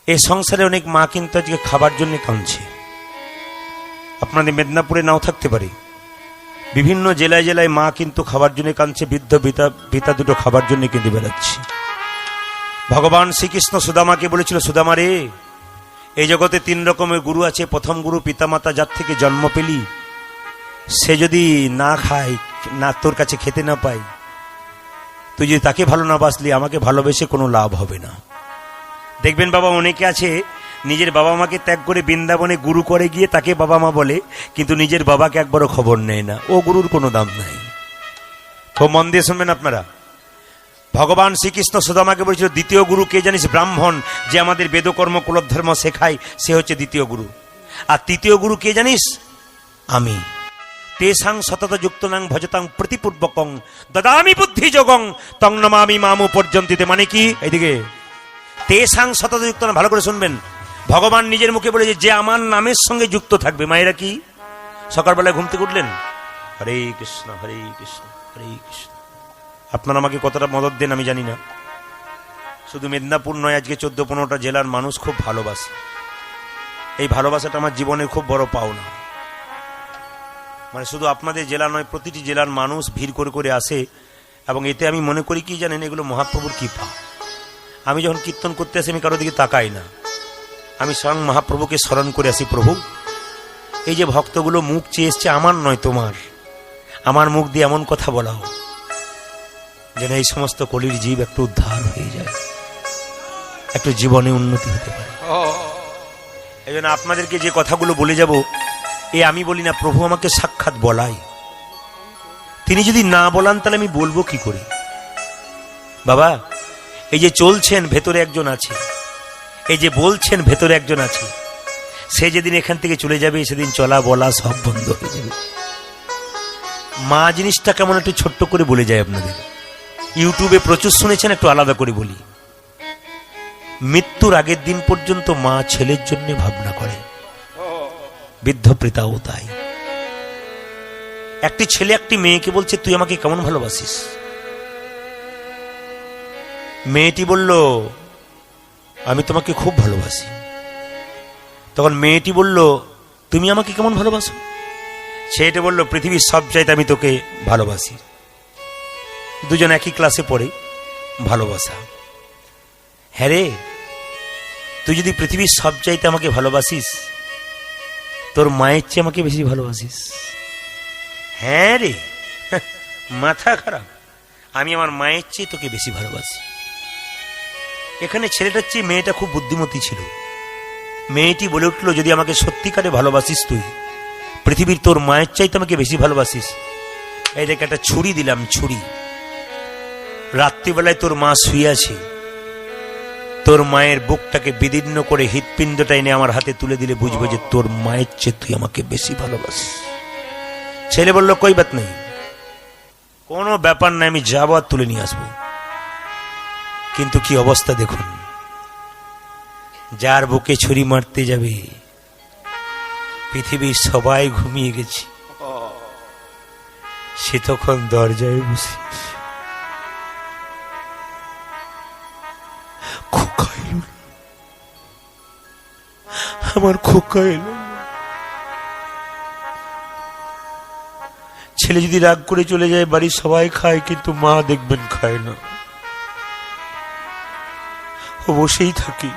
এই সংসারে অনেক মা কিন্তু আজকে খাবার জন্য কাঁদছে। আপনাদের মেদিনীপুরে নাও থাকতে পারে, বিভিন্ন জেলায় জেলায় মা কিন্তু খাবার জন্য কাঁদছে, বৃদ্ধ পিতা দুটো খাবার জন্য কিন্তু বেড়াচ্ছে। ভগবান শ্রীকৃষ্ণ সুদামাকে বলেছিল, সুদামা রে, এই জগতে 3 রকমের গুরু আছে। প্রথম গুরু পিতামাতা, যার থেকে জন্ম পেলি, সে যদি না খায়, না তোর কাছে খেতে না পায়, তুই যদি তাকে ভালো না বাসলি, আমাকে ভালোবেসে কোনো লাভ হবে না। দেখবেন বাবা, অনেকে আছে নিজের বাবা মাকে ত্যাগ করে বৃন্দাবনে গুরু করে গিয়ে তাকে বাবা মা বলে, কিন্তু নিজের বাবাকে একবারও খবর নেয় না। ও গুরুর কোনো দাম নাই। খুব মন দিয়ে শুনবেন আপনারা। ভগবান শ্রীকৃষ্ণ সুদামাকে বলেছিল, দ্বিতীয় গুরু কে জানিস? ব্রাহ্মণ, যে আমাদের বেদকর্ম কুলধর্ম শেখায়, সে হচ্ছে দ্বিতীয় গুরু। আর তৃতীয় গুরু কে জানিস? আমি। তেসাং সতত যুক্তনাং ভজতাং প্রতিপূর্বকং দদামি বুদ্ধি যোগং তং নমামি মামু পর্যন্তিতে। মানে কি? এইদিকে তেসাং সতত যুক্ত, ভালো করে শুনবেন। ভগবান নিজের মুখে বলেছে, যে আমার নামের সঙ্গে যুক্ত থাকবে। মায়েরা কি সকালবেলায় ঘুম থেকে উঠলেন, হরে কৃষ্ণ হরে কৃষ্ণ হরে কৃষ্ণ। আপনারা আমাকে কতটা মদত দেন আমি জানি না। শুধু মেদিনীপুর নয়, আজকে 14-15টা জেলার মানুষ খুব ভালোবাসে। এই ভালোবাসাটা আমার জীবনের খুব বড় পাওনা। মানে শুধু আপনাদের জেলা নয়, প্রতিটি জেলার মানুষ ভিড় করে করে আসে। এবং এতে আমি মনে করি কি জানেন, এগুলো মহাপ্রভুর কৃপা। আমি যখন কীর্তন করতে আসি, আমি কারোর দিকে তাকাই না, আমি স্বয়ং মহাপ্রভুকে স্মরণ করে আসি। প্রভু, এই যে ভক্তগুলো মুখ চেয়ে এসছে, আমার নয় তোমার, আমার মুখ দিয়ে এমন কথা বলাও যেন এই সমস্ত কলির জীব একটু উদ্ধার হয়ে যায়, একটু জীবনে উন্নতি হতে পারে। এই জন্য আপনাদেরকে যে কথাগুলো বলে যাব, এ আমি বলি না, প্রভু আমাকে সাক্ষাৎ বলাই। তিনি যদি না বলান তাহলে আমি বলবো কি করে? বাবা, এই যে চলছেন, ভেতরে একজন আছে। এই যে বলছেন, ভেতরে একজন আছে। সে যেদিন এখান থেকে চলে যাবে, সেদিন চলা বলা সব বন্ধ হয়ে যাবে। মা জিনিসটা কেমন একটু ছোট্ট করে বলে যায় আপনাদের। ইউটিউবে প্রচুর শুনেছেন, একটু আলাদা করে বলি। মৃত্যুর আগের দিন পর্যন্ত মা ছেলের জন্য ভাবনা করে, বৃদ্ধ পিতাও তাই। একটি ছেলে একটি মেয়েকে বলছে, তুই আমাকে কেমন ভালোবাসিস? মেয়েটি বলল, আমি তোমাকে খুব ভালোবাসি। তখন মেয়েটি বলল, তুমি আমাকে কেমন ভালোবাসো? ছেলেটি বলল, পৃথিবীর সব চাইতে আমি তোকে ভালোবাসি। দুজন একই ক্লাসে পড়ে। ভালোবাসা। হ্যাঁ রে, তুই যদি পৃথিবীর সব চাইতে আমাকে ভালোবাসিস, তোর মায়ের চেয়ে আমাকে বেশি ভালোবাসিস। হ্যাঁ রে, মাথা খারাপ, আমি আমার মায়ের চেয়ে তোকে বেশি ভালোবাসি। এখানে ছেলেটার চেয়ে মেয়েটা খুব বুদ্ধিমতী ছিল। মেয়েটি বলে উঠল, যদি আমাকে সত্যিকারে ভালোবাসিস, তুই পৃথিবীর তোর মায়ের চাইতে আমাকে বেশি ভালোবাসিস, এই দেখ একটা ছুরি দিলাম, ছুরি। রাত্রিবেলায় তোর মা শুয়ে আছে, তোর মায়ের বুকটাকে বিদীর্ণ করে হৃৎপিণ্ডটা এনে আমার হাতে তুলে দিলে বুঝবো যে তোর মায়ের চেয়ে তুই আমাকে বেশি ভালোবাসিস। ছেলে বলল, কই বাত নেই, কোনো ব্যাপার না, আমি যাবো আর তুলে নিয়ে আসবো। কিন্তু কি অবস্থা দেখুন, যার বুকে ছুরি মারতে যাবে, পৃথিবীর সবাই ঘুমিয়ে গেছে, সে তখন দরজায় বসে। খোকা এলো, আমার খোকা এলো। ছেলে যদি রাগ করে চলে যায়, বাড়ির সবাই খায়, কিন্তু মা দেখবেন খায় না। ও বসেই থাকে,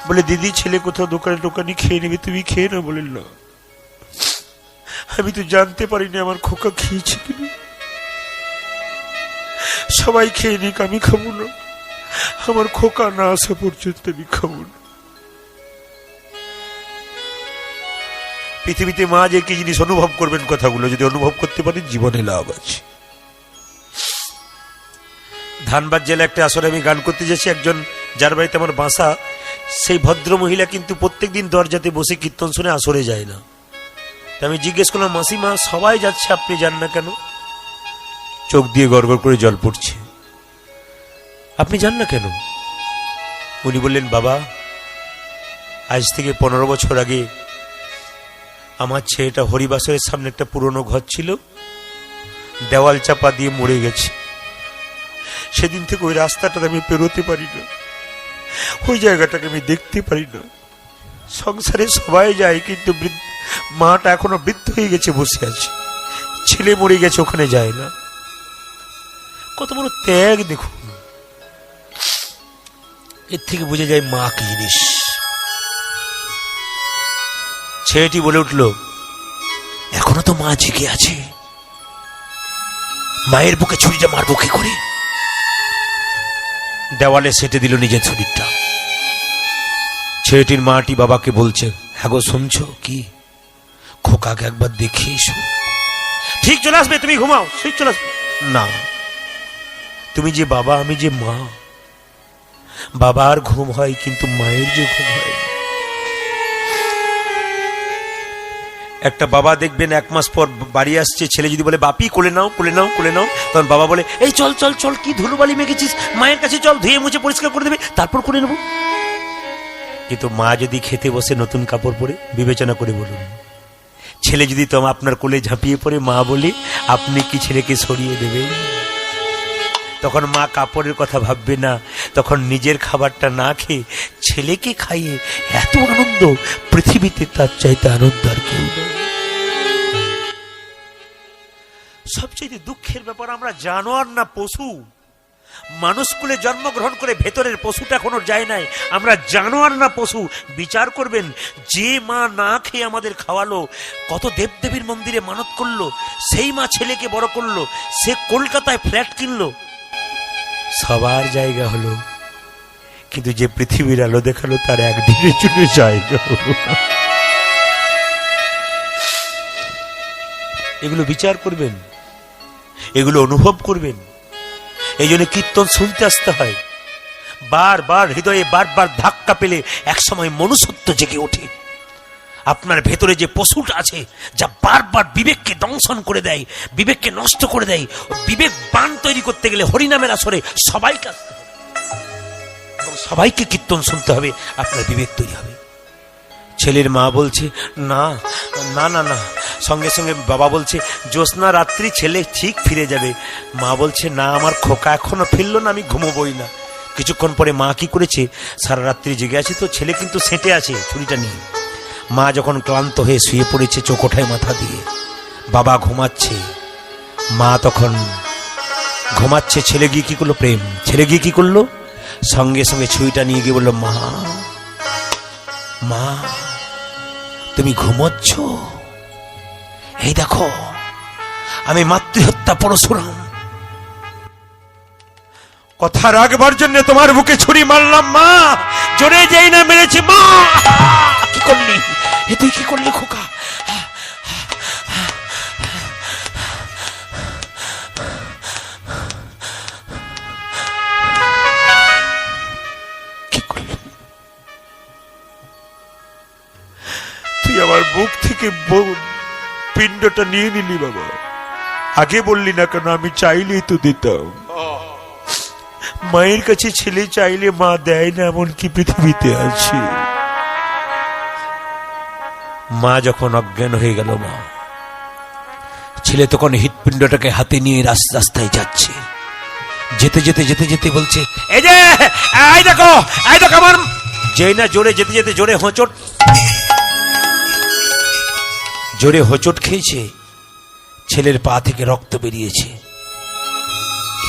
বলে, দিদি ছেলে কোথাও দোকানে টোকানি খেয়ে নেবে, তুমি খেয়ে না। বলেন না, আমি তো জানতে পারিনি আমার খোকা খেয়েছে কিনা। সবাই খেয়ে নিক, আমি খাবো না, আমার খোকা না আসা পর্যন্ত আমি খাবো না। পৃথিবীতে মা যে কি জিনিস অনুভব করবেন, কথাগুলো যদি অনুভব করতে পারেন, জীবনে লাভ আছে। ধানবাদ জেলা একটা আসরে আমি গান করতে যাচ্ছি, একজন যার বাড়িতে আমার বাসা, সেই ভদ্র মহিলা কিন্তু প্রত্যেকদিন দরজাতে বসে কীর্তন শুনে আসরে যায় না। আমি জিজ্ঞেস করলাম, মাসিমা সবাই যাচ্ছে, আপনি যান না কেন? চোখ দিয়ে গড়গড় করে জল পড়ছে। আপনি যান না কেন? উনি বললেন, বাবা, আজ থেকে 15 বছর আগে আমার ছেলেটা হরিবাসরের সামনে একটা পুরনো ঘর ছিল, দেওয়াল চাপা দিয়ে মরে গেছে। সেদিন থেকে ওই রাস্তাটা আমি পেরোতে পারি না। ওই জায়গাটাকে আমি দেখতে পারি না। সংসারে সবাই যায়, কিন্তু মাটা এখনো বৃদ্ধ হয়ে গেছে, বসে আছে। ছেলে মরে গেছে, ওখানে যায় না। কত বড় ত্যাগ দেখুন। এর থেকে বোঝা যায় মা কি জিনিস। ছেলেটি বলে উঠল, এখনো তো মা জেগে আছে, মায়ের বুকে ছুরিটা মারবো কি করে? দেওয়ালে সেটে দিল নিজের ছুরিটা। ছেলেটির মাটি বাবাকে বলছে, হ্যাঁ গো শুনছো কি? খোকাকে একবার দেখে এসো। ঠিক চলে আসবে, তুমি ঘুমাও, ঠিক চলে আসবে। না, তুমি যে বাবা, আমি যে মা। বাবার ঘুম হয়, কিন্তু মায়ের যে ঘুম হয়। একটা বাবা দেখবেন 1 মাস পর বাড়ি আসছে, ছেলে যদি বলে বাপি কোলে নাও কোলে নাও কোলে নাও, তখন বাবা বলে এই চল চল চল, কি ধুলোবালি মেখেছিস, মায়ের কাছে চল, ধুয়ে মুছে পরিষ্কার করে দেবে, তারপর করে নেব। কিন্তু মা যদি খেতে বসে নতুন কাপড় পরে, বিবেচনা করে বলুন, ছেলে যদি তোমার আপনার কোলে ঝাঁপিয়ে পড়ে, মা বলে আপনি কি ছেলেকে সরিয়ে দেবেন? তখন মা কাপড়ের কথা ভাববে না, তখন নিজের খাবারটা না খেয়ে ছেলেকে খাইয়ে এত আনন্দ, পৃথিবীতে তার চাইতে আনন্দ আর কেউ নেই। সবচেয়ে দুঃখের ব্যাপার, আমরা জানোয়ার না পশু। মানুষ কুলে জন্মগ্রহণ করে ভেতরের পশুটা এখনো যায় নাই। আমরা জানোয়ার না পশু। বিচার করবেন, যে মা না খেয়ে আমাদের খাওয়ালো, কত দেবদেবীর মন্দিরে মানত করলো, সেই মা ছেলেকে বড় করলো, সে কলকাতায় ফ্ল্যাট কিনলো, সবার জায়গা হলো, কিন্তু যে পৃথিবীর আলো দেখালো তার একদিনের জন্য জায়গা হলো। এগুলো বিচার করবেন, এগুলো অনুভব করবেন। এই জন্য কীর্তন শুনতে আসতে হয়। বারবার হৃদয়ে বারবার ধাক্কা পেলে একসময় মনুষ্যত্ব জেগে ওঠে। আপনার ভেতরে যে পশুটা আছে, যা বারবার বিবেককে দংশন করে দেয়, বিবেককে নষ্ট করে দেয়, বিবেক বান তৈরি করতে গেলে হরিনামের আসরে সবাইকে আসতে হবে এবং সবাইকে কীর্তন শুনতে হবে, আপনার বিবেক তৈরি হবে। ছেলের মা বলছে না না না না, সঙ্গে সঙ্গে বাবা বলছে জ্যোৎস্না রাত্রি ছেলে ঠিক ফিরে যাবে। মা বলছে না, আমার খোকা এখনো ফিরলো না, আমি ঘুমোবই না। কিছুক্ষণ পরে মা কি করেছে, সারা রাত্রি জেগে আছে তো, ছেলে কিন্তু সেঁটে আছে ছুরিটা নিয়ে। মা যখন ক্লান্ত হয়ে শুয়ে পড়েছে চৌকোঠায় মাথা দিয়ে, বাবা ঘুমাচ্ছে, মা তখন ঘুমাচ্ছে। ছেলে গিয়ে কি করলো, প্রেম, ছেলে গিয়ে কি করলো, সঙ্গে সঙ্গে ছুরিটা নিয়ে গিয়ে বললো, মা মা তুমি ঘুমোচ্ছ? এই দেখো, আমি মাতৃহত্যা পরশুরাম, কথা রাখবার জন্য তোমার বুকে ছুরি মারলাম মা, জোরে যেই না মেরেছি মা। কি করলি এ, তুই কি করলি খোকা? কি করলি? তুই আমার বুক থেকে পিণ্ডটা নিয়ে নিলি বাবা, আগে বললি না কেন? আমি চাইলেই তো দিতাম। মায়ের কাছে ছেলে চাইলে মা দেয় না, এমন কি পৃথিবীতে আছে? মা যখন অজ্ঞান হয়ে গেল, মা ছেলে তখন হৃৎপিণ্ডটাকে হাতে নিয়ে রাস্তায় যাচ্ছে। যেতে যেতে যেতে যেতে বলছে, এই যে এই দেখো আমার। যেই না জোরে যেতে যেতে জোরে হোঁচট খেয়েছে, ছেলের পা থেকে রক্ত বেরিয়েছে।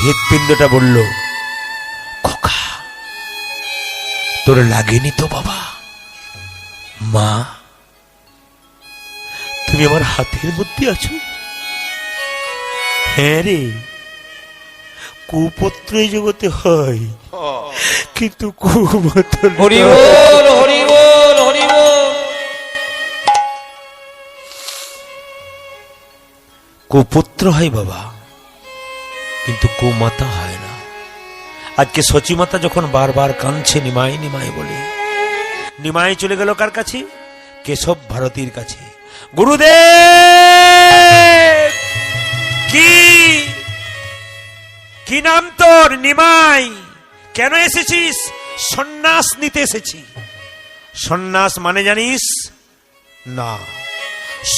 হৃৎপিণ্ডটা বলল, খোকা তোর লাগেনি তো বাবা? মা তুমি আমার হাতের মধ্যে আছো। হ্যাঁ রে, কুপুত্র এই জগতে হয়, কিন্তু কুপুত্র হয় বাবা, কিন্তু কুমাতা হয় না। আজকে সচিমাতা যখন বারবার কাঁদছে নিমাই নিমাই বলে, নিমাই চলে গেল কার কাছে? কেশব ভারতীর কাছে। গুরুদেব, কি নাম তোর? নিমাই। কেন এসেছিস? সন্ন্যাস নিতে এসেছি। সন্ন্যাস মানে জানিস না?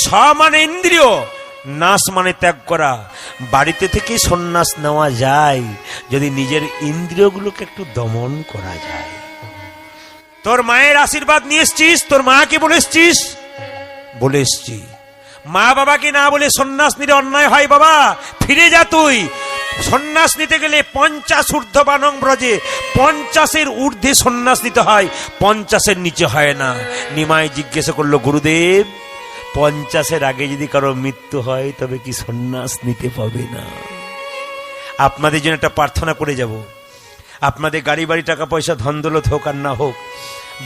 স মানে ইন্দ্রিয়, নাশ মানে ত্যাগ করা। বাড়িতে থেকে সন্ন্যাস নেওয়া যায় যদি নিজের ইন্দ্রিয়গুলোকে একটু দমন করা যায়। তোর মায়ের আশীর্বাদ নিয়ে এসছিস, তোর মাকে বলে এসছিস? বলে এসছি। মা বাবাকে না বলে সন্ন্যাস নিলে অন্যায় হয় বাবা, ফিরে যা তুই। সন্ন্যাস নিতে গেলে 50 ঊর্ধ্ববানং ব্রজে, 50-এর ঊর্ধ্বে সন্ন্যাস নিতে হয়, 50-এর নিচে হয় না। নিমাই জিজ্ঞাসা করলো, গুরুদেব 50-এর আগে যদি কারো মৃত্যু হয় তবে কি সন্ন্যাস নিতে পাবে না? আপনাদের জন্য একটা প্রার্থনা করে যাব। আপনাদের গাড়ি বাড়ি টাকা পয়সা ধন দৌলত হোক আর না হোক,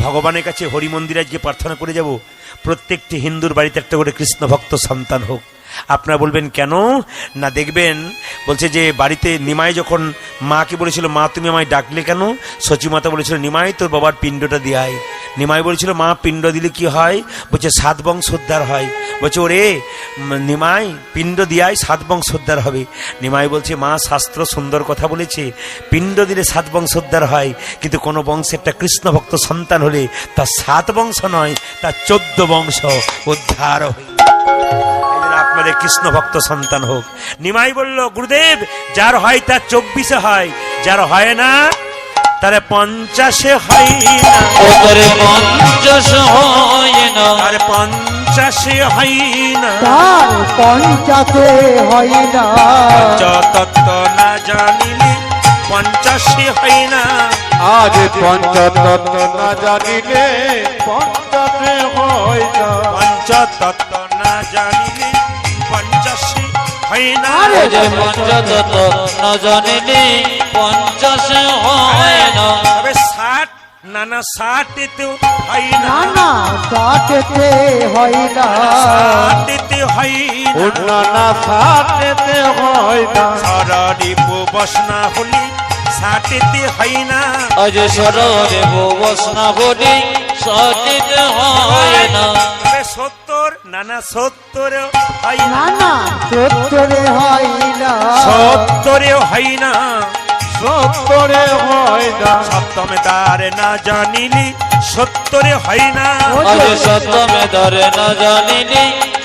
ভগবানের কাছে হরি মন্দিরে আজকে প্রার্থনা করে যাব, প্রত্যেকটি হিন্দুর বাড়িতে একটা করে কৃষ্ণ ভক্ত সন্তান হোক। আপনারা বলবেন কেন না, দেখবেন বলছে যে বাড়িতে নিমাই যখন মাকে বলেছিল, মা তুমি আমায় ডাকলে কেন? সচিমাতা বলেছিল, নিমাই তোর বাবার পিণ্ডটা দিয়াই। নিমাই বলেছিল, মা পিণ্ড দিলে কি হয়? বলছে 7 বংশোদ্ধার হয়। বলছে ওরে নিমাই পিণ্ড দিয়াই 7 বংশোদ্ধার হবে। নিমাই বলছে, মা শাস্ত্র সুন্দর কথা বলেছে, পিণ্ড দিলে 7 বংশোদ্ধার হয়, কিন্তু কোনো বংশে একটা কৃষ্ণ ভক্ত সন্তান হলে তার 7 বংশ নয়, তার 14 বংশ উদ্ধার হয়। আপনাদের কৃষ্ণ ভক্ত সন্তান হোক। নিমাই বলল, গুরুদেব যার হয় তার 24-এ হয়, যার হয় না তার 50-এ হয় না। 50 হয় না, আর 50-এ হয় না, তার 50-এ হয় না। পঞ্চতত্ত্ব না জানিলে 50-এ হয় না। আজ পঞ্চতত্ত্ব না জানিলে 50-এ হয় না। পঞ্চতত্ত্ব না জানিলে 50-এ হয় না। যে পঞ্চতত্ত্ব না জানিলে 50 হয় না। তবে 60 নানা 60-এতেও হয় না, না 60-এ হয় না। 60-এতে হয় না। না 60-এতে হয় না। সররিপু বসনা হলি 60-এতে হয় না। আজ সররে বসনা বলি 60 হয় না। তবে 70 নানা 70-এও হয় না। না 70-এ হয় না। 70-এও হয় না। 70-এ হয় না। সপ্তমে দ্বারে না জানিলি 70-এ হয় না। আজ সপ্তমে ধরে না জানিলে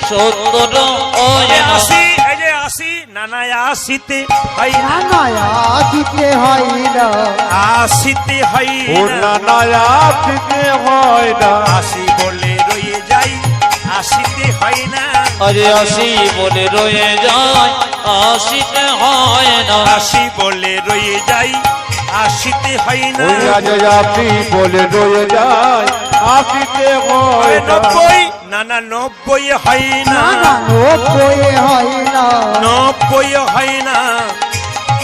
70 হয় না। 80 এই যে 80 নানা 80-তে হয় না। না 80-এ হয় না। 80-তে হয় না। না 80-তে হয় না। 80 বলে রয়ে যাই, 80-তে হয় না। আজ 80 বলে রয়ে যায়, 80 হয় না। 80 বলে রয়ে যাই, 80-তে হয় না। ওই আজ 80 বলে রয়ে যায়, 80-তে হয় না। 90 নানা 90-এ হয় না। না 90-এ হয় না। 90-এ হয় না।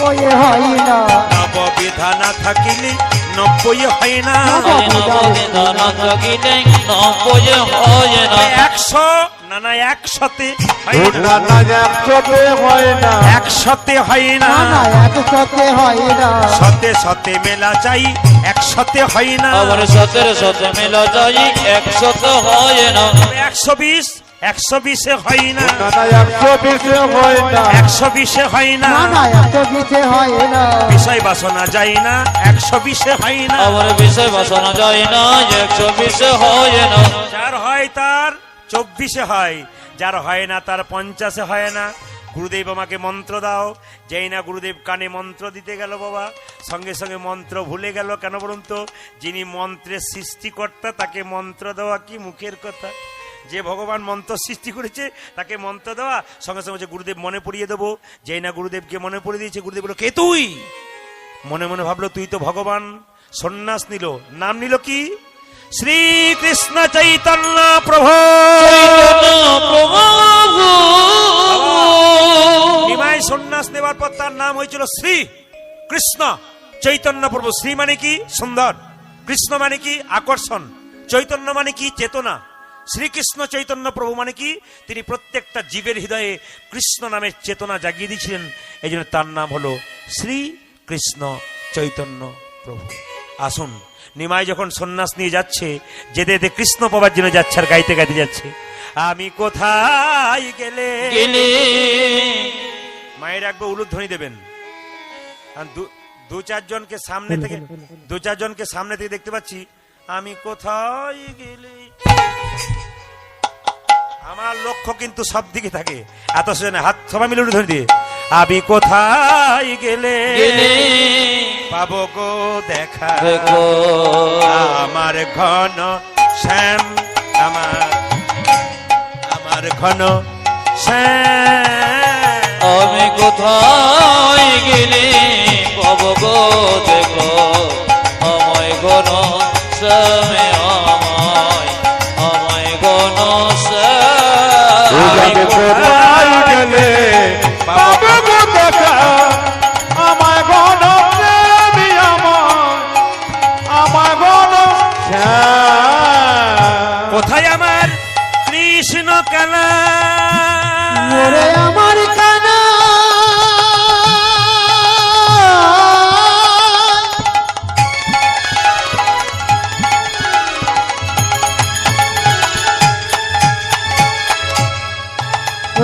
90-এ হয় না। নববিধানা থাকিলে 90-এ হয় না। নববিধান থাকিলে 90 হয় না। 100 নানা 100-তে হয় না। না 100-তে হয় না। 100-তে হয় না। না 100-এ হয় না। শতে শতে মেলা চাই, 100-তে হয় না। আবার 17 মেলা যাই, 100 হয় না। 120 120-এ হয় না। না 120-এ হয় না। 120-এ হয় না। না 120-এ হয় না। বিষয় বাসনা যায় না, 120-এ হয় না। আবার বিষয় বাসনা যায় না, 120 হয় না। যার হয় তার 24-এ হয়, যার হয় না তার 50-এ হয় না। গুরুদেব আমাকে মন্ত্র দাও। যেই না গুরুদেব কানে মন্ত্র দিতে গেল বাবা, সঙ্গে সঙ্গে মন্ত্র ভুলে গেল। কেন বলুন তো? যিনি মন্ত্রের সৃষ্টিকর্তা তাকে মন্ত্র দেওয়া কি মুখের কথা? যে ভগবান মন্ত্র সৃষ্টি করেছে তাকে মন্ত্র দেওয়া, সঙ্গে সঙ্গে বলছে গুরুদেব মনে পড়িয়ে দেবো। যেই না গুরুদেবকে মনে পড়িয়ে দিয়েছে, গুরুদেব বলল, কে তুই? মনে মনে ভাবলো, তুই তো ভগবান। সন্ন্যাস নিল, নাম নিল কি? শ্রীকৃষ্ণ চৈতন্য প্রভু। নিমাই সন্ন্যাস নেবার পর তার নাম হয়েছিল শ্রী কৃষ্ণ চৈতন্য প্রভু। শ্রী মানে কি? সুন্দর। কৃষ্ণ মানে কি? আকর্ষণ। চৈতন্য মানে কি? চেতনা। শ্রীকৃষ্ণ চৈতন্য প্রভু মানে কি? তিনি প্রত্যেকটা জীবের হৃদয়ে কৃষ্ণ নামের চেতনা জাগিয়ে দিয়েছিলেন। এই জন্য তার নাম হলো শ্রী কৃষ্ণ চৈতন্য প্রভু। আসুন, নিমাই যখন সন্ন্যাস নিয়ে যাচ্ছে, যেতে যেতে কৃষ্ণ পাবার জন্য যাচ্ছে, আর গাইতে গাইতে যাচ্ছে, আমি কোথায় গেলে। মায়ের একবার উলুধ্বনি দেবেন। দু চারজনকে সামনে থেকে দেখতে পাচ্ছি, আমি কোথায় গেলে। আমার লক্ষ্য কিন্তু সব দিকে থাকে। এত হাত সবাই মিলে উলুধ্বনি দিয়ে, আমি কোথায় গেলে। পাবো গো দেখা দেখো আমার ঘন শ্যাম আমার ঘন শ্যাম আমি কোথায় গেলে পাবো গো দেখো আমায় গণ শ্যামে আমায় গণ যাবে কোথায় গেলে পাবো গো দেখা আমায় গণ প্রেমী আমায় গণ শ্যাম। কোথায় আমার কৃষ্ণ কানা ওরে আমার কানা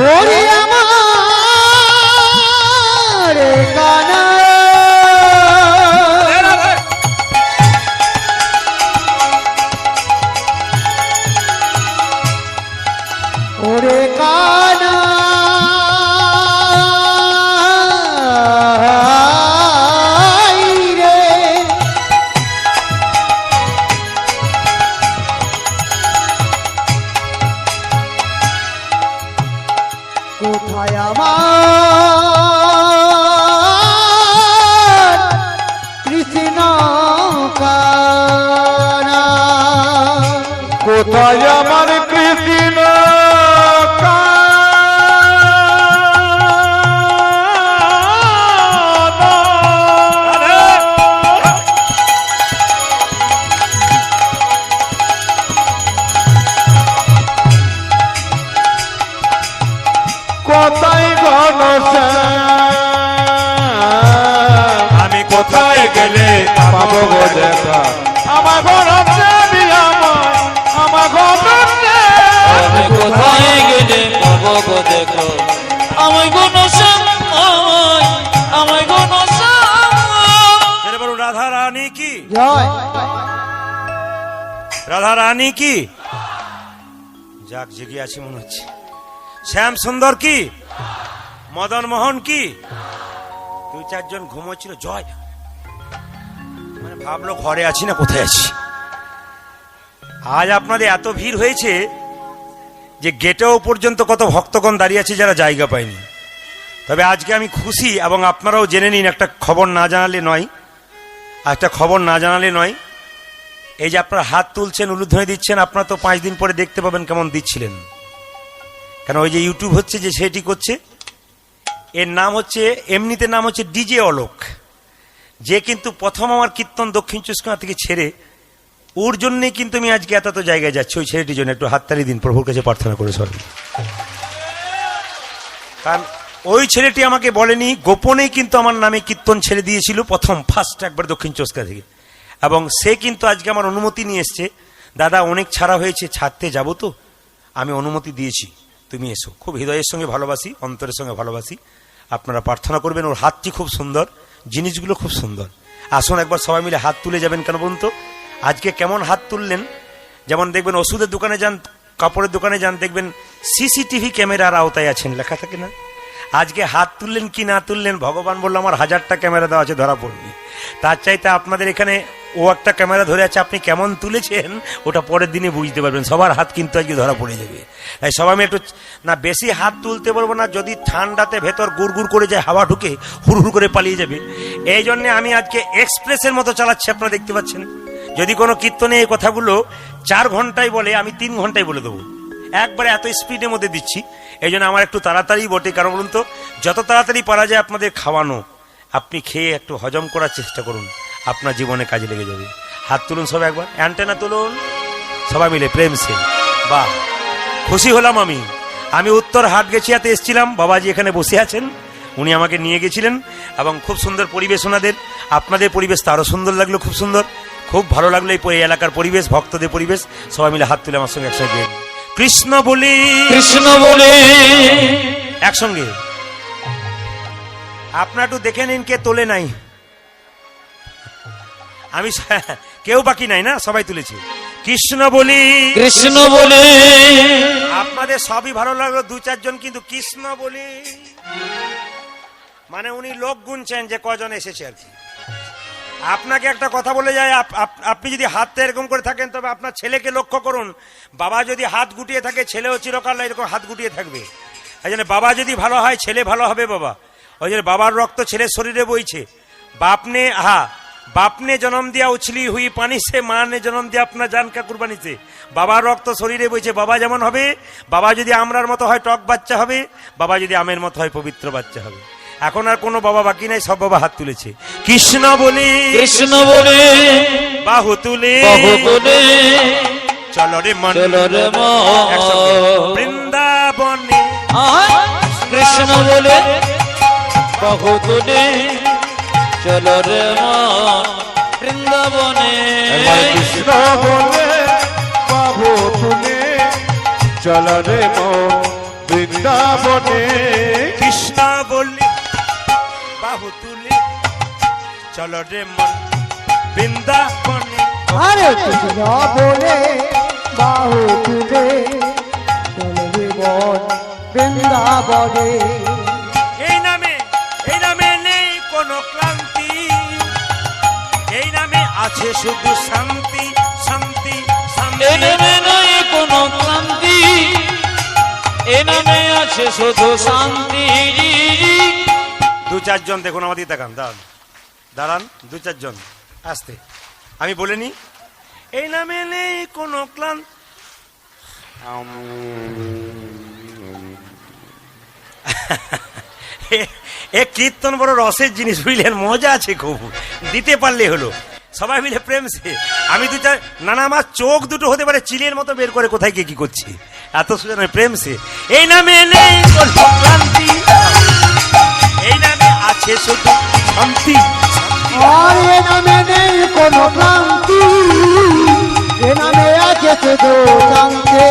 ওরে আমার কানা ওরে কানা রে কোথায় আমার কৃষ্ণ কানা কোথায় আমার কৃষ্ণ কোথায় ঘন শ্যাম। আমি কোথায় গেলে পাবো গো দেখা আমার ঘন প্রেমী আমার ঘন আমি কোথায় গেলে পাবো গো দেখো আমায় গণ শ্যাম আমায় গণ শ্যাম এর বলুন রাধা রানী কি জয় রাধা রানী কি যাক জেগে আছি মনে হচ্ছে শ্যাম সুন্দর কি মদন মোহন কি দুই চারজন ঘুমোচ্ছিল জয় মানে ভাবলো ঘরে আছি না কোথায় আছি আজ আপনাদের এত ভিড় হয়েছে যে গেটেও পর্যন্ত কত ভক্তগণ দাঁড়িয়ে আছে যারা জায়গা পায়নি তবে আজকে আমি খুশি এবং আপনারাও জেনে নিন একটা খবর না জানালে নয় এই যে আপনারা হাত তুলছেন উলুধ্বনি দিচ্ছেন আপনারা তো 5 দিন পরে দেখতে পাবেন কেমন দিচ্ছিলেন কেন ওই যে ইউটিউব হচ্ছে যে সেটি করছে এর নাম হচ্ছে এমনিতে নাম হচ্ছে ডিজে অলোক যে কিন্তু প্রথম আমার কীর্তন দক্ষিণ চুস্কোনা থেকে ছেড়ে ওর জন্যই কিন্তু আমি আজকে এত জায়গায় যাচ্ছি ওই ছেলেটির জন্য একটু হাততালি দিন প্রভুর কাছে প্রার্থনা করে সব কারণ ওই ছেলেটি আমাকে বলেনি গোপনেই কিন্তু আমার নামে কীর্তন ছেড়ে দিয়েছিল ফার্স্ট একবার দক্ষিণ চুস্কা থেকে এবং সে কিন্তু আজকে আমার অনুমতি নিয়ে এসছে দাদা অনেক ছাড়া হয়েছে ছাড়তে যাব তো আমি অনুমতি দিয়েছি তুমি এসো খুব হৃদয়ের সঙ্গে ভালোবাসি অন্তরের সঙ্গে ভালোবাসি আপনারা প্রার্থনা করবেন ওর হাতটি খুব সুন্দর জিনিসগুলো খুব সুন্দর আসুন একবার সবাই মিলে হাত তুলে যাবেন কেন বলুন তো আজকে কেমন হাত তুললেন যেমন দেখবেন ওষুধের দোকানে যান কাপড়ের দোকানে যান দেখবেন সিসিটিভি ক্যামেরার আওতায় আছেন লেখা থাকে না আজকে হাত তুললেন কি না তুললেন ভগবান বললো আমার 1000টা ক্যামেরা দেওয়া আছে ধরা পড়নি তার চাইতে আপনাদের এখানে ও একটা ক্যামেরা ধরে আছে আপনি কেমন তুলেছেন ওটা পরের দিনে বুঝতে পারবেন সবার হাত কিন্তু আজকে ধরা পড়ে যাবে তাই সবাই আমি একটু না বেশি হাত তুলতে পারবো না যদি ঠান্ডাতে ভেতর গুড়গুড় করে যায় হাওয়া ঢুকে হুড়হুড় করে পালিয়ে যাবে এই জন্য আমি আজকে এক্সপ্রেসের মতো চালাচ্ছি আপনারা দেখতে পাচ্ছেন যদি কোনো কীর্তনে এই কথাগুলো 4 ঘন্টায় বলে আমি 3 ঘন্টায় বলে দেবো একবারে এত স্পিডের মধ্যে দিচ্ছি এই জন্য আমার একটু তাড়াতাড়ি বটে কারণ বলুন তো যত তাড়াতাড়ি পারা যায় আপনাদের খাওয়ানো আপনি খেয়ে একটু হজম করার চেষ্টা করুন আপনার জীবনে কাজে লেগে যাবে হাত তুলুন সব একবার অ্যান্টেনা তুলুন সবাই মিলে প্রেম সে বাহ খুশি হলাম আমি উত্তর হাটগেছিয়াতে এসেছিলাম বাবাজি এখানে বসে আছেন উনি আমাকে নিয়ে গেছিলেন এবং খুব সুন্দর পরিবেশ ওনাদের আপনাদের পরিবেশ তো আরো সুন্দর লাগলো খুব সুন্দর খুব ভালো লাগলো এই এলাকার পরিবেশ ভক্তদের পরিবেশ সবাই মিলে হাত তুলে আমার সঙ্গে একসঙ্গে কৃষ্ণ বলি একসঙ্গে আপনারা একটু দেখে নিন কে তোলে নাই আমি কেউ বাকি নাই না সবাই তুলেছে কৃষ্ণ বলি আপনাদের সবই ভালো লাগলো 2-4 জন কিন্তু কৃষ্ণ বলি মানে উনি লোক গুনছেন যে কজন এসেছে আর কি আপনাকে একটা কথা বলে যায়, আপনি যদি হাতটা এরকম করে থাকেন তবে আপনার ছেলেকে লক্ষ্য করুন। বাবা যদি হাত গুটিয়ে থাকে, ছেলেও চিরকাল এরকম হাত গুটিয়ে থাকবে। এই জন্য বাবা যদি ভালো হয়, ছেলে ভালো হবে। বাবা ওই জন্য বাবার রক্ত ছেলের শরীরে বইছে। बाप ने जन्म दिया उछली हुई पानी से, माँ ने जन्म दिया अपना जान का कुर्बानी से। बाबार रक्त शरीरे বইছে। বাবা যেমন হবে, বাবা যদি আমরার মতো হয় টক বাচ্চা হবে, বাবা যদি আমের মতো হয় পবিত্র বাচ্চা হবে। এখন আর কোনো বাবা বাকি নাই, সব বাবা হাত তুলেছে। কৃষ্ণ বলে কৃষ্ণ বলে বাহু তুলে চলো রে মন, চলো রে মন, একসঙ্গে। বৃন্দাবনে কৃষ্ণ বলে বাহু তুলে চলো রে মন বৃন্দাবনে। কৃষ্ণ বলে বাহু তুলে চল রে মন বৃন্দাবনে। কৃষ্ণ বলে বাহু তুলে চলো রে মন বৃন্দাবনে। আরে কৃষ্ণ বলে বাহু তুলে চলো রে মন বৃন্দাবনে। এই নামে নেই কোনো ক্লান্তি, এই নামে আছে শুধু শান্তি শান্তি শান্তি। এ নামে নাই কোনো ক্লান্তি, এ নামে আছে শুধু শান্তি। দু চারজন দেখুন আমাদের তাকান, দাঁড়ান দু চারজন আসতে। আমি বলিনি এই নামে নেই কোনো ক্লান্তি। এ কীর্তন বড় রসের জিনিস, বুঝলেন? মজা আছে খুব, দিতে পারলে হলো। সবাই মিলে প্রেম সে। আমি দু চার নানা, আমার চোখ দুটো হতে পারে চিলের মতো বের করে কোথায় গিয়ে কি করছি, এত সুন্দর প্রেম সে। এই নামে নেই কোনো ক্লান্তি, এই নামে আছে শুধু শান্তি। আর এ নামে নেই কোনো ক্লান্তি, এ নামে আছে শুধু শান্তি।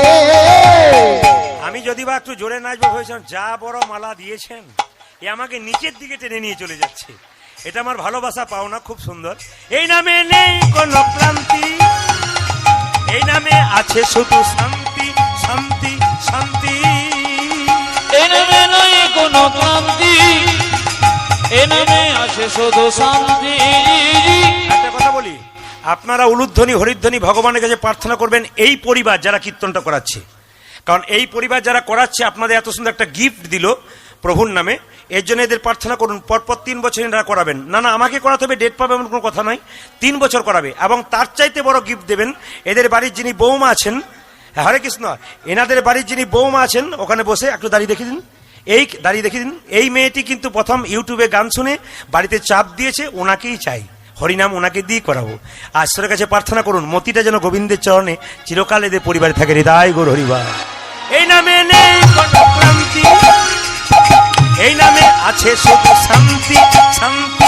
আমি যদি বা একটু জোরে নাচবো ভেবেছিলাম, যা বড় মালা দিয়েছেন, এ আমাকে নিচের দিকে টেনে নিয়ে চলে যাচ্ছে। এটা আমার ভালোবাসা পাওনা, খুব সুন্দর। এই নামে নেই কোনো ক্লান্তি, এই নামে আছে শুধু শান্তি শান্তি শান্তি। এ নামে নাই কোনো ক্লান্তি, এ নামে আছে শুধু শান্তি। একটা কথা বলি, আপনারা উলুধ্বনি হরিধ্বনি ভগবানের কাছে প্রার্থনা করবেন এই পরিবার যারা কীর্তনটা করাচ্ছে। কারণ এই পরিবার যারা করাচ্ছে আপনাদের এত সুন্দর একটা গিফট দিল প্রভুর নামে, এর জন্য এদের প্রার্থনা করুন। পরপর 3 বছর এনারা করাবেন। না আমাকে করাতে হবে, ডেট পাবে এমন কোনো কথা নয়, 3 বছর করাবে। এবং তার চাইতে বড় গিফট দেবেন এদের বাড়ির যিনি বৌমা আছেন, হরে কৃষ্ণ, এনাদের বাড়ির যিনি বৌমা আছেন ওখানে বসে একটু দাঁড়িয়ে দেখিয়ে দিন। এই মেয়েটি কিন্তু প্রথম ইউটিউবে গান শুনে বাড়িতে চাপ দিয়েছে, ওনাকেই চাই, হরিনাম ওনাকে দিয়ে করাবো। আর ঈশ্বরের কাছে প্রার্থনা করুন মতিটা যেন গোবিন্দের চরণে চিরকাল এদের পরিবারে থাকে। হৃদয় গৌর হরিবার। এই নামে নেই কোনো ক্লান্তি, এই নামে আছে শুধু শান্তি শান্তি।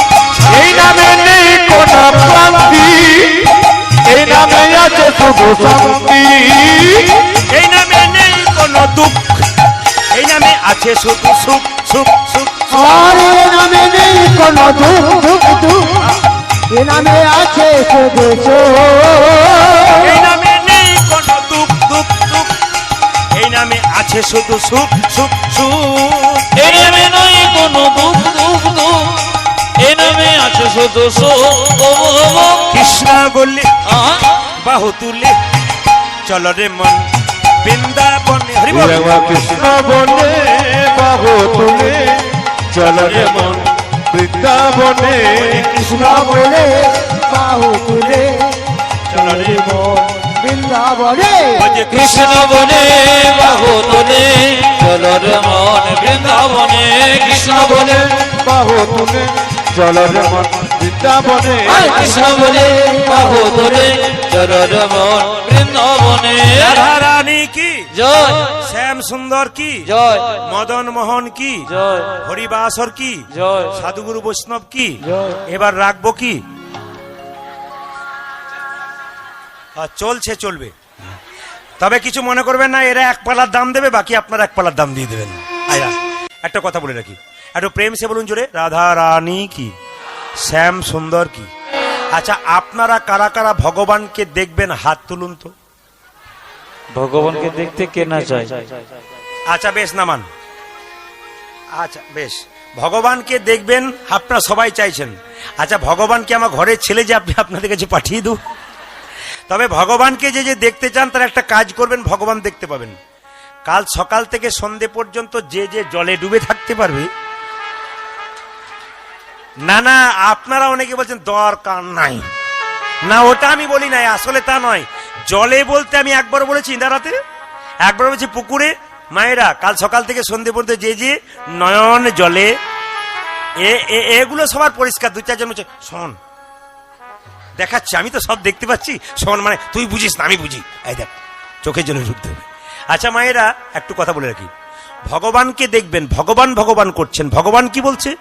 এই নামে নেই কোনো ক্লান্তি, এই নামে আছে শুধু শান্তি। এই নামে নেই কোনো দুঃখ, এই নামে আছে শুধু সুখ সুখ সুখ। আর এ নামে নেই কোনো দুঃখ দুঃখ দুঃখ, এ নামে আছে শুধু সুখ। এই নামে নেই কোনো দুঃখ দুঃখ দুঃখ, এই নামে আছে শুধু সুখ সুখ সুখ। এ নামে নাই কোনো দুঃখ দুঃখ দুঃখ, এ নামে আছে শুধু সুখ। কৃষ্ণ বললে বাহু তুলে চলো রে মন বৃন্দাবনে। হরি বল। কৃষ্ণ বলে বাহু তুলে চল রে মন বৃন্দাবনে। কৃষ্ণ বলে বাহু তুলে চলো রে মন বৃন্দাবনে। কৃষ্ণ বলে বাহু তোলে চলো রে মন বৃন্দাবনে। কৃষ্ণ বলে বাহু তুলে চল রে মন বৃন্দাবনে। কৃষ্ণ বলে বাহু তোলে চলো রে মন বৃন্দাবনে। রাধা রানী কি জয়, শ্যাম সুন্দর কি জয়, মদন মোহন কি জয়, হরিবাসর কি জয়, সাধুগুরু বৈষ্ণব কি। জয়। এবার রাখবো কি, চলছে চলবে। তবে কিছু মনে করবেন না, এরা এক পালার দাম দেবে, বাকি আপনারা এক পালার দাম দিয়ে দেবেন। আয়া একটা কথা বলে রাখি, একটু প্রেম সে বলুন জোরে, রাধা রানী কি শ্যাম সুন্দর কি। আচ্ছা আপনারা কারা কারা ভগবানকে দেখবেন হাত তুলুন তো। ভগবানকে দেখতে কে না চায়। আচ্ছা বেশ নামান, আচ্ছা বেশ ভগবানকে দেখবেন, আপনারা সবাই চাইছেন। আচ্ছা, ভগবানকে আমার ঘরের ছেলে যে আপনি আপনাদের কাছে পাঠিয়ে দেব? তবে ভগবানকে যে যে দেখতে চান তার একটা কাজ করবেন, ভগবান দেখতে পাবেন। কাল সকাল থেকে সন্ধে পর্যন্ত যে যে জলে ডুবে থাকতে পারবে, না না আপনারা অনেকে বলছেন দরকার নাই, না ওটা আমি বলি নাই, আসলে তা নয়। জলে বলতে আমি একবার বলেছি ইন্দারাতে, একবার বলেছি পুকুরে। মায়েরা কাল সকাল থেকে সন্ধে পর্যন্ত যে যে নয়ন জলে, এগুলো সবার পরিষ্কার। দু চারজন বলছে শোন দেখাচ্ছি, আমি তো সব দেখতে পাচ্ছি, শোন মানে তুই বুঝিস না আমি বুঝি, এই দেখ চোখের জন্য ঢুকতে হবে। আচ্ছা মায়েরা একটু কথা বলে রাখি, ভগবানকে দেখবেন, ভগবান ভগবান করছেন, ভগবান কি বলছে?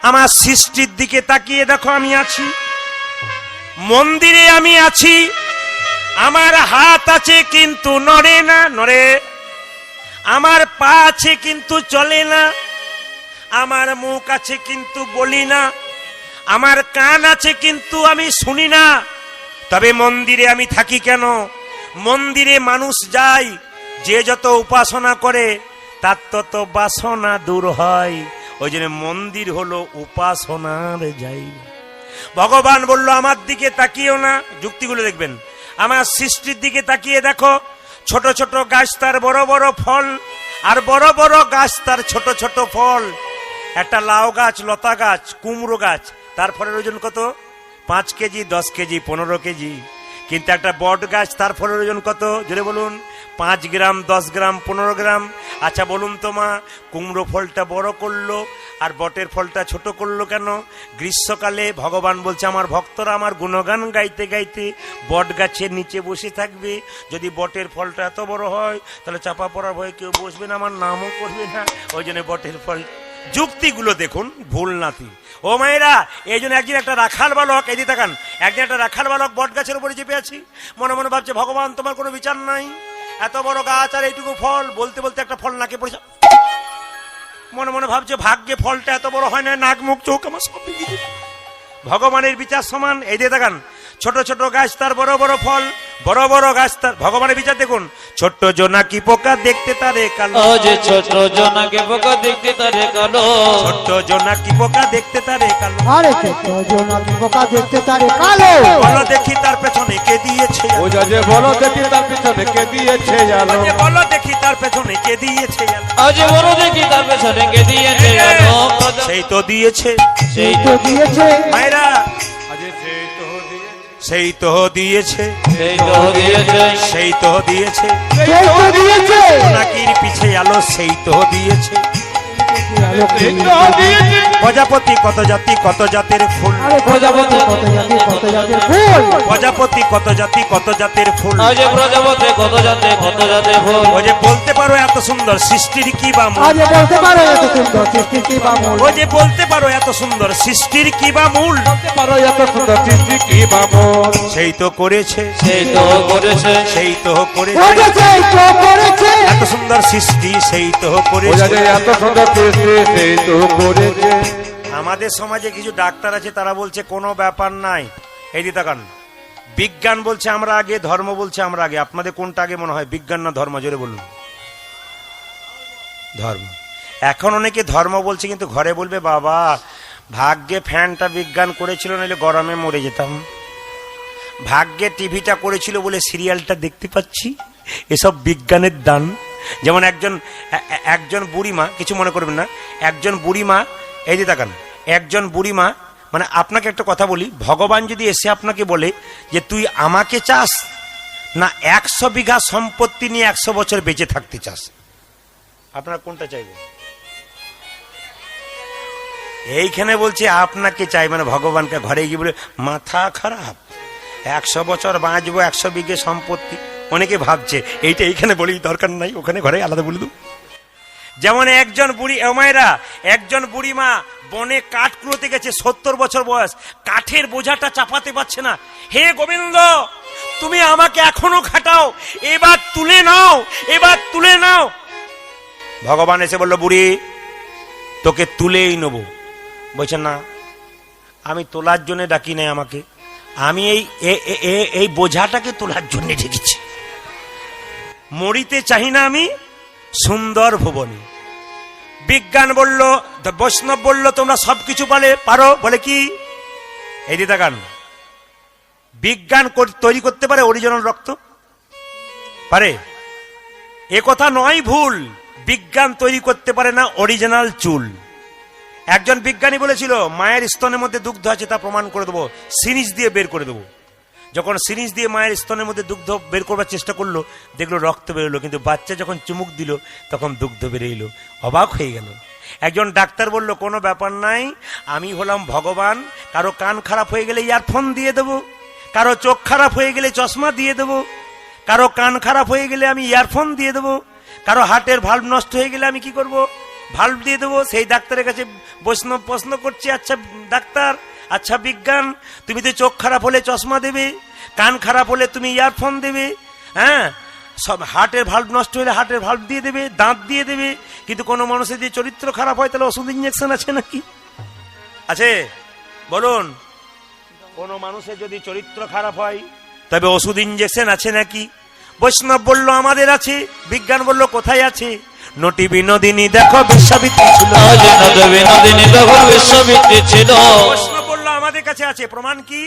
আমার সৃষ্টির দিকে তাকিয়ে দেখো, আমি আছি মন্দিরে, আমি আছি, আমার হাত আছে কিন্তু নড়ে না, নড়ে, আমার পা আছে কিন্তু চলে না, আমার মুখ আছে কিন্তু বলি না, আমার কান আছে কিন্তু আমি শুনি না। তবে মন্দিরে আমি থাকি কেন? মন্দিরে মানুষ যায়, যে যত উপাসনা করে তার তত বাসনা দূর হয়। ওই জন্য মন্দির হলো উপাসনার জায়গা। ভগবান বলল আমার দিকে তাকিও না, যুক্তিগুলো দেখবেন। আমার সৃষ্টির দিকে তাকিয়ে দেখো, ছোট ছোট গাছ তার বড় বড় ফল, আর বড় বড় গাছ তার ছোট ছোট ফল। একটা লাউ গাছ, লতা গাছ, কুমড়ো গাছ, তার ফলের ওজন কত? 5 কেজি, 10 কেজি, 15 কেজি। কিন্তু একটা বট গাছ, তার ফলের ওজন কত? জোরে বলুন। 5 গ্রাম, 10 গ্রাম, 15 গ্রাম। আচ্ছা বলুন তো মা, কুমড়ো ফলটা বড় করলো আর বটের ফলটা ছোট করলো কেন? গ্রীষ্মকালে ভগবান বলছে আমার ভক্তরা আমার গুণগান গাইতে গাইতে বট গাছের নিচে বসে থাকবে। যদি বটের ফলটা এত বড় হয় তাহলে চাপা পড়ার ভয়ে কেউ বসবে না, আমার নামও করবে না। ওই জন্য বটের ফল। যুক্তিগুলো দেখুন, ভুল নাতি। ও মায়েরা, এই জন্য একদিন একটা রাখাল বালক, এই দিয়ে তাকান, একদিন একটা রাখাল বালক বট গাছের উপরে চেপে আছি, মনে মনে ভাবছে ভগবান তোমার কোনো বিচার নাই, এত বড় গাছ আর এইটুকু ফল। বলতে বলতে একটা ফল নাকে পড়েছে, মনে মনে ভাবছে ভাগ্যে ফলটা এত বড় হয় না, নাক মুখ চোখ আমার সব ভেঙে দিল। ভগবানের বিচার সমান। এই দিয়ে তাকান, ছোট ছোট গাছ তার বড় বড় ফল, বড় বড় গাছ তার। ভগবানের বিচার দেখুন, ছোট্ট জোনাকি পোকা দেখতে তারে কালো, ছোট জোনাকি পোকা দেখতে তারে কালো, ছোট্ট জোনাকি পোকা দেখতে তারে কালো, আরে ছোট জোনাকি পোকা দেখতে তারে কালো। বলো দেখি তার পেছনে কে দিয়েছে আলো? ওই যে বলো দেখি তার পিছনে কে দিয়েছে আলো, ওই যে বলো দেখি তার পেছনে কে দিয়েছে আলো, আজ বড় দেখি তার পেছনে কে দিয়েছে আলো, সেই তো দিয়েছে, সেই তো দিয়েছে। মায়েরা আজ সেই তো দিয়েছে, সেই তো দিয়েছে, সেই তো দিয়েছে, সেই তো দিয়েছে। জোনাকির পিছে আলো, সেই তো দিয়েছে। সেই তো দিয়েছে। প্রজাপতি কত জাতি কত জাতের ফুল, আরে প্রজাপতি কত জাতির ফুল, প্রজাপতি কত জাতি কত জাতের ফুল। আজ প্রজাপতি কত জাতে কত জাতে ফুল। ও যে বলতে পারো এত সুন্দর সৃষ্টির কি বা মূল, আজ বলতে পারো এত সুন্দর সৃষ্টি কি বা মূল, ও যে বলতে পারো এত সুন্দর সৃষ্টির কি বা মূল। বলতে পারো এত সুন্দর সৃষ্টি কি বামন, সেই তো করেছে, সেই তো করেছে, সেই তো করেছে, ওই যে সেই তো করেছে। এত সুন্দর সৃষ্টি সেই তো বোঝা করেছে। যায় এত সুন্দর সৃষ্টি সেই তো করেছে। আমাদের সমাজে কিছু ডাক্তার আছে, তারা বলছে কোনো ব্যাপার নাই। এই দিকে তাকান, বিজ্ঞান বলছে আমরা আগে, ধর্ম বলছে আমরা আগে। আপনাদের কোনটা আগে মনে হয়, বিজ্ঞান না ধর্ম? জোরে বলুন। ধর্ম। এখন অনেকে ধর্ম বলছে, কিন্তু ঘরে বলবে বাবা ভাগ্যে ফ্যানটা বিজ্ঞান করেছিল, নাহলে গরমে মরে যেতাম। ভাগ্যে টিভিটা করেছিল বলে সিরিয়ালটা দেখতে পাচ্ছি। এসব বিজ্ঞানের দান। যেমন একজন বুড়িমা, কিছু মনে করবেন না, একজন বুড়িমা, এই যে তাকান, একজন বুড়িমা, মানে আপনাকে একটা কথা বলি, ভগবান যদি এসে আপনাকে বলে যে তুই আমাকে চাস না 100 বিঘা সম্পত্তি নিয়ে 100 বছর বেঁচে থাকতে চাস, আপনারা কোনটা চাইবেন? এইখানে বলছে আপনাকে চাই, মানে ভগবানকে। ঘরে গিয়ে বলে মাথা খারাপ, 100 বছর বাঁচবো, 100 বিঘে সম্পত্তি। অনেকে ভাবছে এইটা এইখানে বলি, দরকার নাই, ওখানে ঘরে আলাদা বলে দেব। যেমন একজন বুড়ি, মায়েরা, একজন বুড়ি মা বনে কাঠ কুড়োতে গেছে, 70 বছর বয়স, কাঠের বোঝাটা চাপাতে পারছে না। হে গোবিন্দ, তুমি আমাকে এখনো খাটাও, এবার তুলে নাও, এবার তুলে নাও। ভগবান এসে বলল বুড়ি তোকে তুলেই নেব। বলছে না, আমি তোলার জন্য ডাকি নাই আমাকে, আমি এই বোঝাটাকে তোলার জন্য ডেকেছি। মরিতে চাহি না আমি সুন্দর ভুবনে, বিজ্ঞান বলল, বৈষ্ণব বলল তোমরা সবকিছু পারো, বলে কি এই দিদা গান বিজ্ঞান তৈরি করতে পারে অরিজিনাল রক্ত? পারে? এ কথা নয়, ভুল। বিজ্ঞান তৈরি করতে পারে না অরিজিনাল চুল। একজন বিজ্ঞানী বলেছিল মায়ের স্তনের মধ্যে দুগ্ধ আছে, তা প্রমাণ করে দেবো, সিরিজ দিয়ে বের করে দেবো। যখন সিরিজ দিয়ে মায়ের স্তনের মধ্যে দুগ্ধ বের করবার চেষ্টা করলো, দেখলো রক্ত বেরোলো, কিন্তু বাচ্চা যখন চুমুক দিল তখন দুগ্ধ বেরিয়ে এলো। অবাক হয়ে গেল। একজন ডাক্তার বলল কোনো ব্যাপার নাই, আমি হলাম ভগবান, কারো কান খারাপ হয়ে গেলে ইয়ারফোন দিয়ে দেবো, কারো চোখ খারাপ হয়ে গেলে চশমা দিয়ে দেবো, কারো কান খারাপ হয়ে গেলে আমি ইয়ারফোন দিয়ে দেবো, কারো হার্টের ভাল্ব নষ্ট হয়ে গেলে আমি কি করব, ভাল্ব দিয়ে দেবো। সেই ডাক্তারের কাছে বৈষ্ণব প্রশ্ন করছে, আচ্ছা ডাক্তার, আচ্ছা বিজ্ঞান, তুমি তো চোখ খারাপ হলে চশমা দেবে, কান খারাপ হলে তুমি ইয়ারফোন দেবে, হ্যাঁ, সব হার্টের ভাল্ব নষ্ট হলে হার্টের ভাল্ব দিয়ে দেবে, দাঁত দিয়ে দেবে, কিন্তু কোনো মানুষের যদি চরিত্র খারাপ হয় তাহলে ওষুধ ইঞ্জেকশন আছে নাকি? আছে? বলুন, কোন মানুষের যদি চরিত্র খারাপ হয় তবে ওষুধ ইঞ্জেকশন আছে নাকি? বৈষ্ণব বলল আমাদের আছে, বিজ্ঞান বলল কোথায় আছে? নটি বিনোদিনী দেখো বিশ্বাবৃত্তি ছিল, বিনোদিনী দেখো বিশ্ববিদ্যালয় ছিল। বৈষ্ণব বলল আমাদের কাছে আছে, প্রমাণ কি?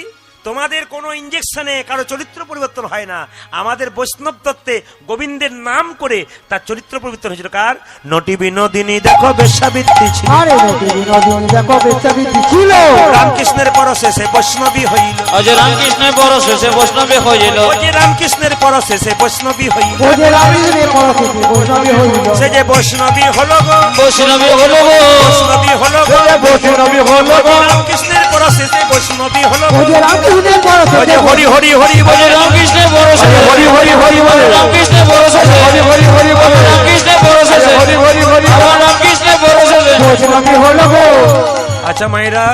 তোমাদের কোন ইঞ্জেকশনে কারো চরিত্র পরিবর্তন হয় না। আমাদের বৈষ্ণব তত্ত্বে গোবিন্দের নাম করে তার চরিত্র পরিবর্তন হয়েছিল। কার? নটি বিনোদিনী দেখো বেশ্যাবৃত্তি ছিল, আরে নটি বিনোদিনী দেখো বেশ্যাবৃত্তি ছিল। রামকৃষ্ণের পরশেষে বৈষ্ণবী হইল, অজয় রামকৃষ্ণের পরশেষে বৈষ্ণবী হইল, যে রামকৃষ্ণের পরশেষে বৈষ্ণবী হইল, ও যে রামকৃষ্ণের পরশেষে বৈষ্ণবী হইল, সে যে বৈষ্ণবী হলো গো, বৈষ্ণবী হলো গো, বৈষ্ণবী হলো গো, বৈষ্ণবী হলো গো। রামকৃষ্ণের পরশেষে বৈষ্ণবী হলো ও গো। যে রামকৃষ্ণের পরশেষে হরি হরি হরি বলে, অজয় রামকৃষ্ণের পরশেষে হরি হরি হরি বলে, রামকৃষ্ণের পরশেষে হরি হরি হরি বলে, রামকৃষ্ণের পরশেষে হরি হরি হরি বলে। রামকৃষ্ণের পরশেষে বৈষ্ণবী হলো গো। আচ্ছা মায়েরা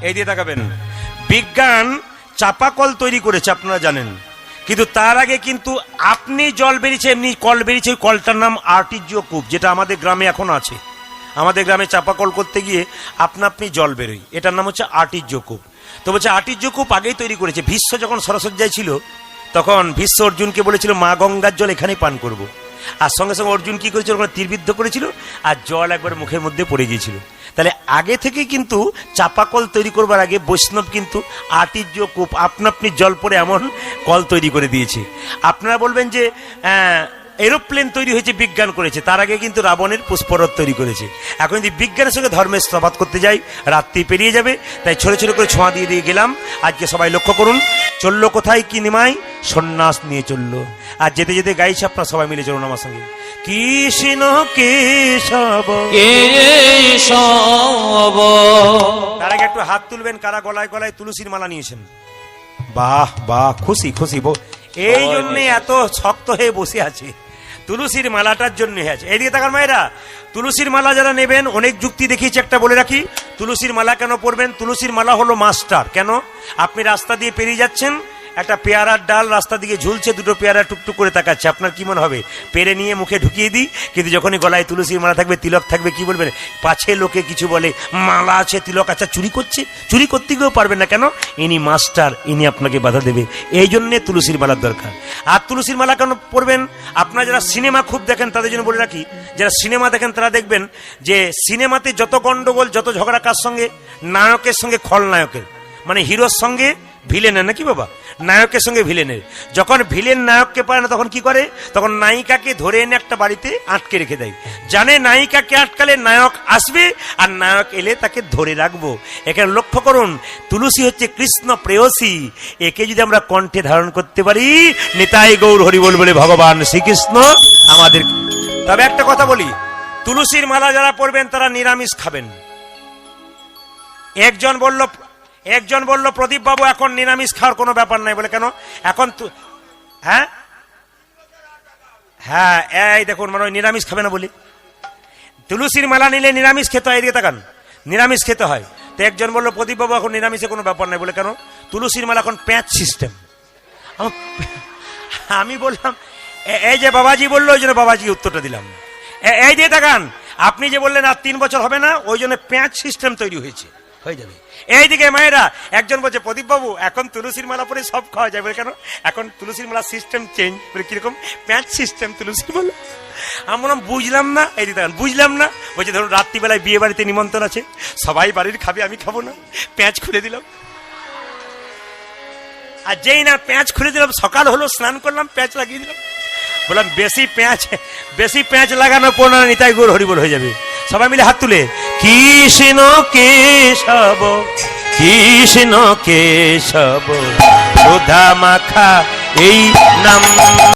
এই দিয়ে তাকাবেন, বিজ্ঞান চাপাকল তৈরি করেছে আপনারা জানেন, কিন্তু তার আগে কিন্তু আপনি জল বেরিয়েছে, এমনি কল বেরিয়েছে, ওই কলটার নাম আর্টিজিও কূপ, যেটা আমাদের গ্রামে এখন আছে। আমাদের গ্রামে চাপাকল করতে গিয়ে আপনি জল বেরোয়, এটার নাম হচ্ছে আর্টিজিও কূপ। তো বলছে আর্টিজিও কূপ আগেই তৈরি করেছে। ভীষ্ম যখন সরসজ্জায় ছিল তখন ভীষ্ম অর্জুনকে বলেছিল মা গঙ্গার জল এখানেই পান করব, আর সঙ্গে সঙ্গে অর্জুন কি করেছিল, ওখানে তীরবিদ্ধ করেছিল আর জল একবার মুখের মধ্যে পড়ে গিয়েছিল। তাহলে আগে থেকে কিন্তু চাপাকল তৈরি করবার আগে বৈষ্ণব কিন্তু আর্টিজিও কূপ আপনি জল পড়ে এমন কল তৈরি করে দিয়েছে। আপনারা বলবেন যে এরোপ্লেন তৈরি হয়েছে বিজ্ঞান করেছে, তার আগে কিন্তু রাবণের পুষ্পরথ তৈরি করেছে। এখন যদি বিজ্ঞানের সঙ্গে ধর্মের তফাৎ করতে যাই রাত্রি পেরিয়ে যাবে, তাই ছোট ছোট করে ছোঁয়া দিয়ে দিয়ে গেলাম। আজকে সবাই লক্ষ্য করুন, চললো কোথায় কি নিমাই, সন্ন্যাস নিয়ে চললো। আর যেতে যেতে গাইছে আপনারা সবাই মিলে চলুন আমার সঙ্গে, কৃষ্ণ কেশব। কেশব। তার আগে একটু হাত তুলবেন কারা গলায় গলায় তুলসীর মালা নিয়েছেন। বাহ বাহ, খুশি খুশি। এই জন্য এত শক্ত হয়ে বসে আছে, তুলসীর মালাটার জন্য আছে। এইদিকে তাকান মায়েরা, তুলসীর মালা যারা নেবেন অনেক যুক্তি দেখিয়েছে, একটা বলে রাখি। তুলসীর মালা কেন পরবেন? তুলসীর মালা হলো মাস্টার। কেন? আপনি রাস্তা দিয়ে পেরিয়ে যাচ্ছেন, একটা পেয়ারার ডাল রাস্তা দিকে ঝুলছে, দুটো পেয়ারা টুকটুক করে তাকাচ্ছে, আপনার কি মনে হবে? পেরে নিয়ে মুখে ঢুকিয়ে দিই। কিন্তু যখনই গলায় তুলসীর মালা থাকবে, তিলক থাকবে, কি বলবেন? পাছে লোকে কিছু বলে, মালা আছে তিলক, আচ্ছা চুরি করছে, চুরি করতে গিয়েও পারবেন না। কেন? ইনি মাস্টার, ইনি আপনাকে বাধা দেবে। এই জন্যে তুলসীর মালার দরকার। আর তুলসীর মালা কেন পরবেন? আপনারা যারা সিনেমা খুব দেখেন তাদের জন্য বলে রাখি, যারা সিনেমা দেখেন তারা দেখবেন যে সিনেমাতে যত গন্ডগোল, যত ঝগড়া কার সঙ্গে? নায়কের সঙ্গে খলনায়কের, মানে হিরোর সঙ্গে ভিলেনের, নাকি বাবা? নায়কের সঙ্গে ভিলেনের। যখন ভিলেন নায়ককে পারে না তখন কি করে? তখন নায়িকাকে ধরে এনে একটা বাড়িতে আটকে রেখে দেয়, জানে নায়িকাকে আটকালে নায়ক আসবে আর নায়ক এলে তাকে ধরে রাখবো। এখানে লক্ষ্য করুন, তুলসী হচ্ছে কৃষ্ণ প্রেয়সী, একে যদি আমরা কণ্ঠে ধারণ করতে পারি, নিতাই গৌর হরিবল বলে ভগবান শ্রীকৃষ্ণ আমাদের। তবে একটা কথা বলি, তুলসীর মালা যারা পরবেন তারা নিরামিষ খাবেন। একজন বলল প্রদীপ বাবু এখন নিরামিষ খাওয়ার কোনো ব্যাপার নাই। বলে কেন? এখন হ্যাঁ হ্যাঁ এই দেখুন, মানে নিরামিষ খাবে না বলি, তুলসীর মালা নিলে নিরামিষ খেতে হয়। এদিকে তাকান, নিরামিষ খেতে হয়। তো একজন বলল প্রদীপ বাবু এখন নিরামিষে কোনো ব্যাপার নাই। বলে কেন? তুলসীর মালা এখন প্যাঁচ সিস্টেম। আমি বললাম এই যে বাবাজি বললো, ওই জন্য বাবাজি উত্তরটা দিলাম। এই দিয়ে তাকান, আপনি যে বললেন আর 3 বছর হবে না, ওই জন্য প্যাঁচ সিস্টেম তৈরি হয়েছে। হয়ে যাবে। এইদিকে মায়েরা একজন বলছে প্রদীপ বাবু এখন তুলসীর মালা পরে সব খাওয়া যাবে। কেন? এখন তুলসীর মালা সিস্টেম চেঞ্জ। কিরকম? প্যাঁচ সিস্টেম তুলসীর মালা। আমি বললাম বুঝলাম না। এই দিকে বুঝলাম না। বলছে ধরুন রাত্রিবেলায় বিয়ে বাড়িতে নিমন্ত্রণ আছে, সবাই বাড়ির খাবে, আমি খাবো না, প্যাঁচ খুলে দিলাম। আর যেই না প্যাঁচ খুলে দিলাম, সকাল হলো, স্নান করলাম, প্যাঁচ লাগিয়ে দিলাম। বললাম বেশি প্যাঁচ লাগানো পোনা নিতাই গোর হরিবল হয়ে যাবে। সবাই মিলে হাত তুলে কৃষ্ণ কেশব কৃষ্ণ কেশব সুধা মাখা এই নাম